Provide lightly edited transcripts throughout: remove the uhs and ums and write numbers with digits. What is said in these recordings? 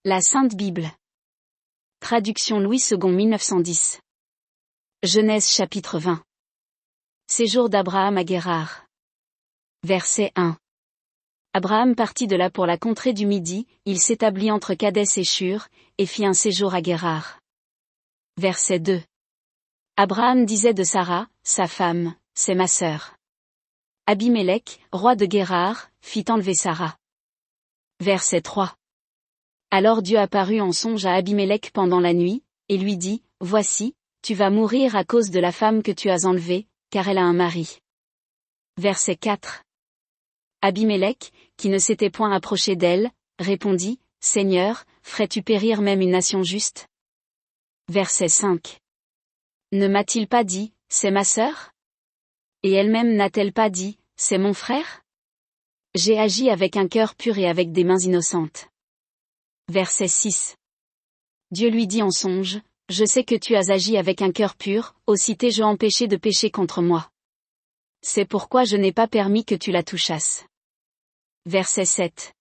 La Sainte Bible. Traduction Louis II 1910. Genèse chapitre 20. Séjour d'Abraham à Guérar. Verset 1. Abraham partit de là pour la contrée du Midi, il s'établit entre Kadès et Shur, et fit un séjour à Guérar. Verset 2. Abraham disait de Sarah, sa femme, c'est ma sœur. Abimélec, roi de Guérar, fit enlever Sarah. Verset 3. Alors Dieu apparut en songe à Abimélec pendant la nuit, et lui dit, voici, tu vas mourir à cause de la femme que tu as enlevée, car elle a un mari. Verset 4. Abimélec, qui ne s'était point approché d'elle, répondit, Seigneur, ferais-tu périr même une nation juste? Verset 5. Ne m'a-t-il pas dit, c'est ma sœur? Et elle-même n'a-t-elle pas dit, c'est mon frère? J'ai agi avec un cœur pur et avec des mains innocentes. Verset 6. Dieu lui dit en songe, je sais que tu as agi avec un cœur pur, aussi t'ai-je empêché de pécher contre moi. C'est pourquoi je n'ai pas permis que tu la touchasses. Verset 7.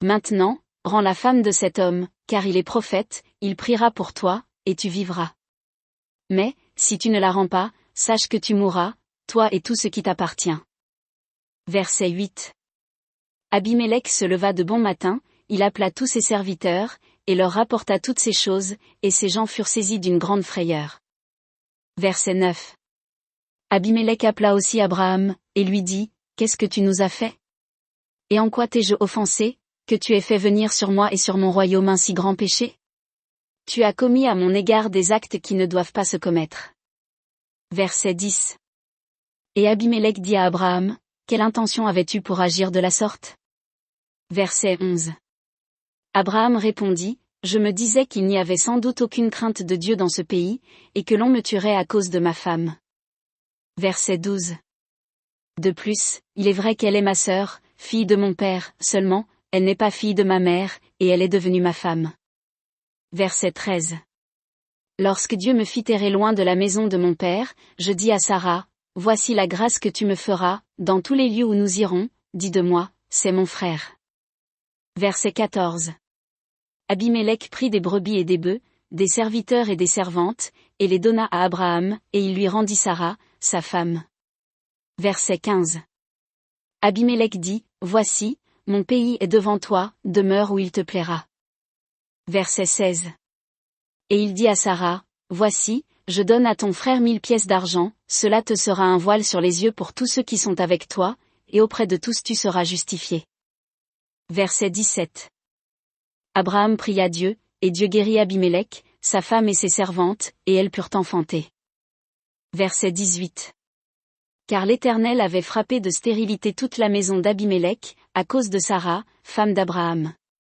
Maintenant, rends la femme de cet homme, car il est prophète, il priera pour toi, et tu vivras. Mais, si tu ne la rends pas, sache que tu mourras, toi et tout ce qui t'appartient. Verset 8. Abimélec se leva de bon matin, il appela tous ses serviteurs, et leur rapporta toutes ces choses, et ces gens furent saisis d'une grande frayeur. Verset 9. Abimélec appela aussi Abraham, et lui dit, qu'est-ce que tu nous as fait? Et en quoi t'ai-je offensé, que tu aies fait venir sur moi et sur mon royaume un si grand péché? Tu as commis à mon égard des actes qui ne doivent pas se commettre. Verset 10. Et Abimélec dit à Abraham, quelle intention avais-tu pour agir de la sorte? Verset 11. Abraham répondit, je me disais qu'il n'y avait sans doute aucune crainte de Dieu dans ce pays, et que l'on me tuerait à cause de ma femme. Verset 12. De plus, il est vrai qu'elle est ma sœur, fille de mon père, seulement, elle n'est pas fille de ma mère, et elle est devenue ma femme. Verset 13. Lorsque Dieu me fit errer loin de la maison de mon père, je dis à Sarah, voici la grâce que tu me feras, dans tous les lieux où nous irons, dis de moi, c'est mon frère. Verset 14. Abimélec prit des brebis et des bœufs, des serviteurs et des servantes, et les donna à Abraham, et il lui rendit Sarah, sa femme. Verset 15. Abimélec dit, voici, mon pays est devant toi, demeure où il te plaira. Verset 16. Et il dit à Sarah, voici, je donne à ton frère 1000 pièces d'argent, cela te sera un voile sur les yeux pour tous ceux qui sont avec toi, et auprès de tous tu seras justifié. Verset 17. Abraham pria Dieu, et Dieu guérit Abimélec, sa femme et ses servantes, et elles purent enfanter. Verset 18. Car l'Éternel avait frappé de stérilité toute la maison d'Abimélec, à cause de Sarah, femme d'Abraham.